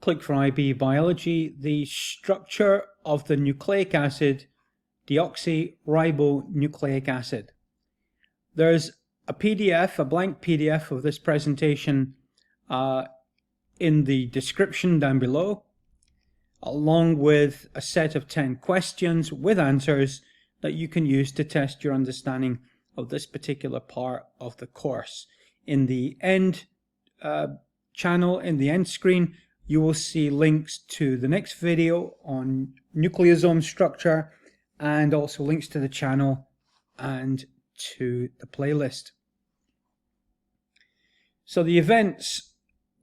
Click for IB Biology, the structure of the nucleic acid deoxyribonucleic acid. There's a PDF, a blank PDF of this presentation in the description down below, along with a set of 10 questions with answers that you can use to test your understanding of this particular part of the course. In the end channel, in the end screen, you will see links to the next video on nucleosome structure and also links to the channel and to the playlist. So the events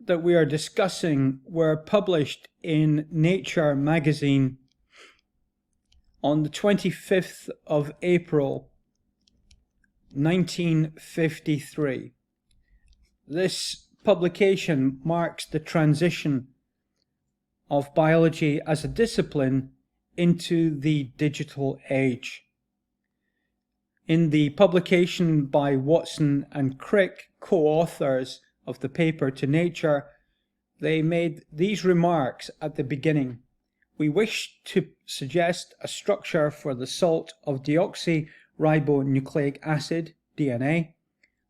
that we are discussing were published in Nature magazine on the 25th of April 1953. This publication marks the transition of biology as a discipline into the digital age. In the publication by Watson and Crick, co-authors of the paper to Nature, they made these remarks at the beginning. We wish to suggest a structure for the salt of deoxyribonucleic acid, DNA.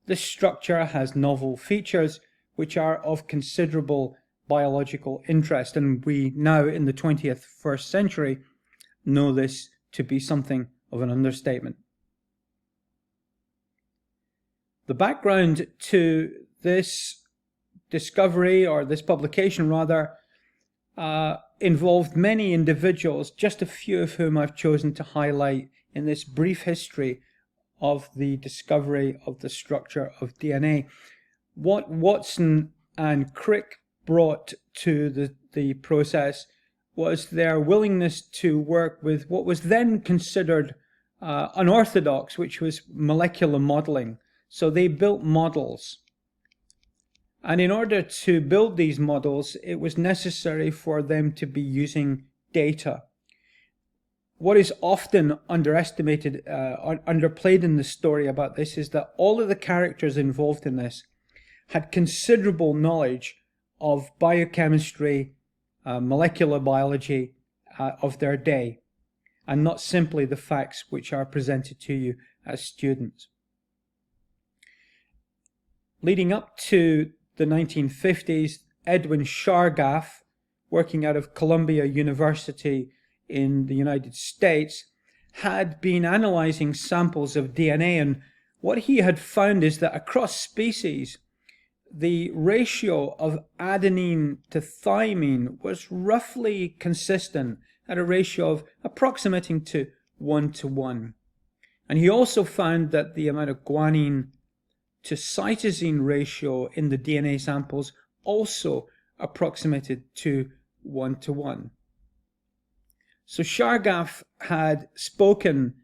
This structure has novel features which are of considerable biological interest, and we now in the 21st century know this to be something of an understatement. The background to this discovery, or this publication rather, involved many individuals, just a few of whom I've chosen to highlight in this brief history of the discovery of the structure of DNA. What Watson and Crick brought to the process was their willingness to work with what was then considered unorthodox, which was molecular modeling. So they built models. And in order to build these models, it was necessary for them to be using data. What is often underestimated, underplayed in the story about this is that all of the characters involved in this had considerable knowledge of biochemistry, molecular biology of their day, and not simply the facts which are presented to you as students. Leading up to the 1950s, Edwin Chargaff, working out of Columbia University in the United States, had been analyzing samples of DNA, and what he had found is that across species, the ratio of adenine to thymine was roughly consistent at a ratio of approximating to 1:1. And he also found that the amount of guanine to cytosine ratio in the DNA samples also approximated to 1:1. So Chargaff had spoken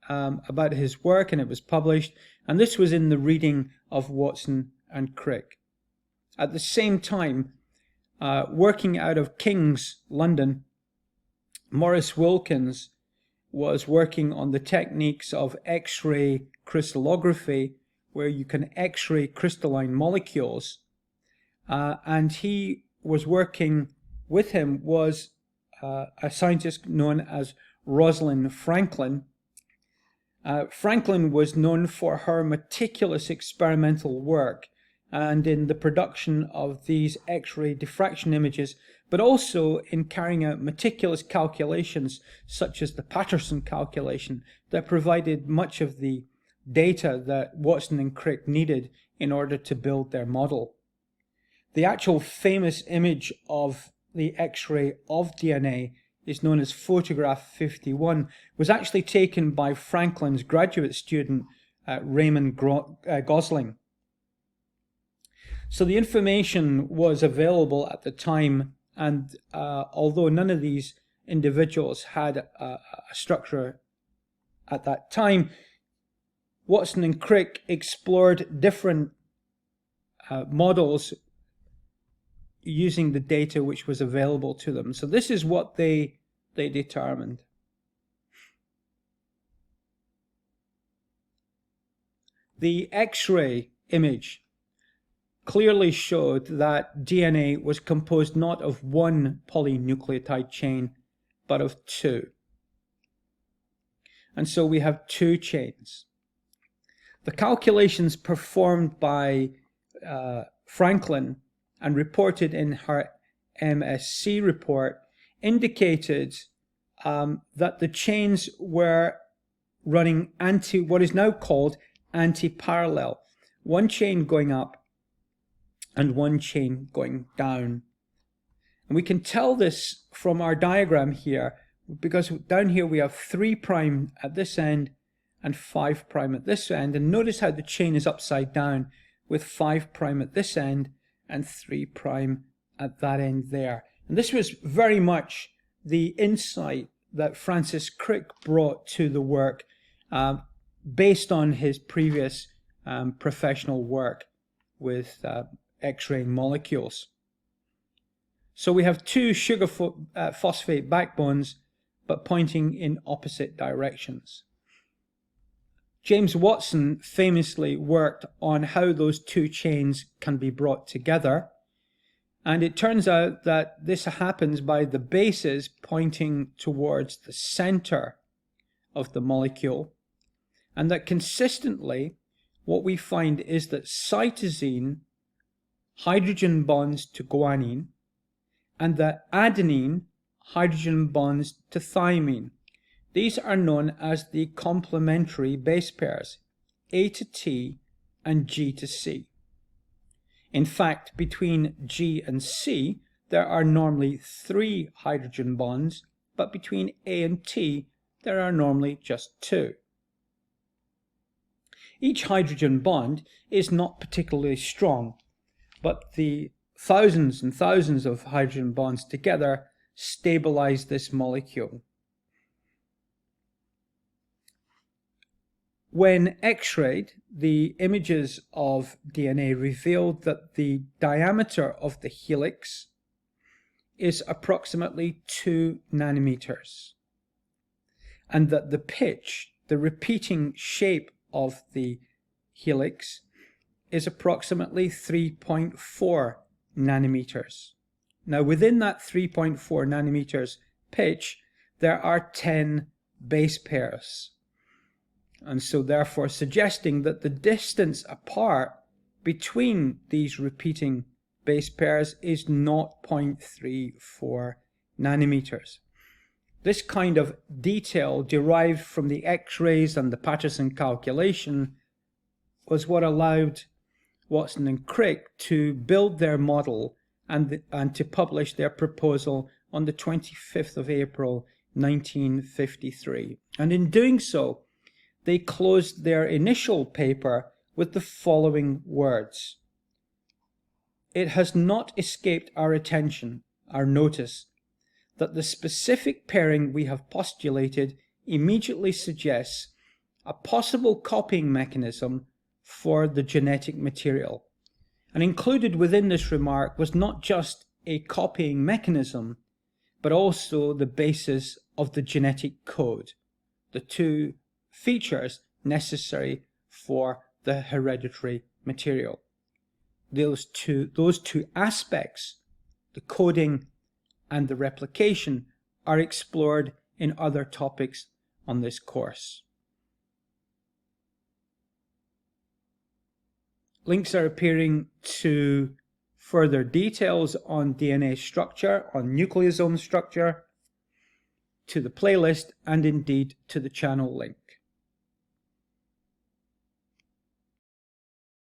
about his work, and it was published, and this was in the reading of Watson and Crick. At the same time, working out of King's London, Maurice Wilkins was working on the techniques of X-ray crystallography, where you can X-ray crystalline molecules, and he was working with him was a scientist known as Rosalind Franklin. Franklin was known for her meticulous experimental work and in the production of these X-ray diffraction images, but also in carrying out meticulous calculations such as the Patterson calculation that provided much of the data that Watson and Crick needed in order to build their model. The actual famous image of the X-ray of DNA is known as photograph 51, was actually taken by Franklin's graduate student Raymond Gosling. So the information was available at the time, and although none of these individuals had a structure at that time, Watson and Crick explored different models using the data which was available to them. So this is what they determined. The X-ray image clearly showed that DNA was composed not of one polynucleotide chain, but of two. And so we have two chains. The calculations performed by Franklin and reported in her MSc report indicated that the chains were running what is now called anti-parallel. One chain going up and one chain going down. And we can tell this from our diagram here, because down here we have 3' at this end and 5' at this end. And notice how the chain is upside down with 5' at this end and 3' at that end there. And this was very much the insight that Francis Crick brought to the work based on his previous professional work with X-ray molecules. So we have two sugar phosphate backbones, but pointing in opposite directions. James Watson famously worked on how those two chains can be brought together, and it turns out that this happens by the bases pointing towards the center of the molecule, and that consistently what we find is that cytosine hydrogen bonds to guanine, and that adenine hydrogen bonds to thymine. These are known as the complementary base pairs, A to T and G to C. In fact, between G and C, there are normally 3 hydrogen bonds, but between A and T, there are normally just 2. Each hydrogen bond is not particularly strong, but the thousands and thousands of hydrogen bonds together stabilize this molecule. When X-rayed, the images of DNA revealed that the diameter of the helix is approximately 2 nanometers, and that the pitch, the repeating shape of the helix, is approximately 3.4 nanometers. Now, within that 3.4 nanometers pitch, there are 10 base pairs. And so therefore suggesting that the distance apart between these repeating base pairs is 0.34 nanometers. This kind of detail derived from the X-rays and the Patterson calculation was what allowed Watson and Crick to build their model and to publish their proposal on the 25th of April 1953. And in doing so, they closed their initial paper with the following words: "It has not escaped our attention, our notice, that the specific pairing we have postulated immediately suggests a possible copying mechanism for the genetic material." And included within this remark was not just a copying mechanism, but also the basis of the genetic code, the two features necessary for the hereditary material. Those two aspects, the coding and the replication, are explored in other topics on this course. Links are appearing to further details on DNA structure, on nucleosome structure, to the playlist, and indeed to the channel link.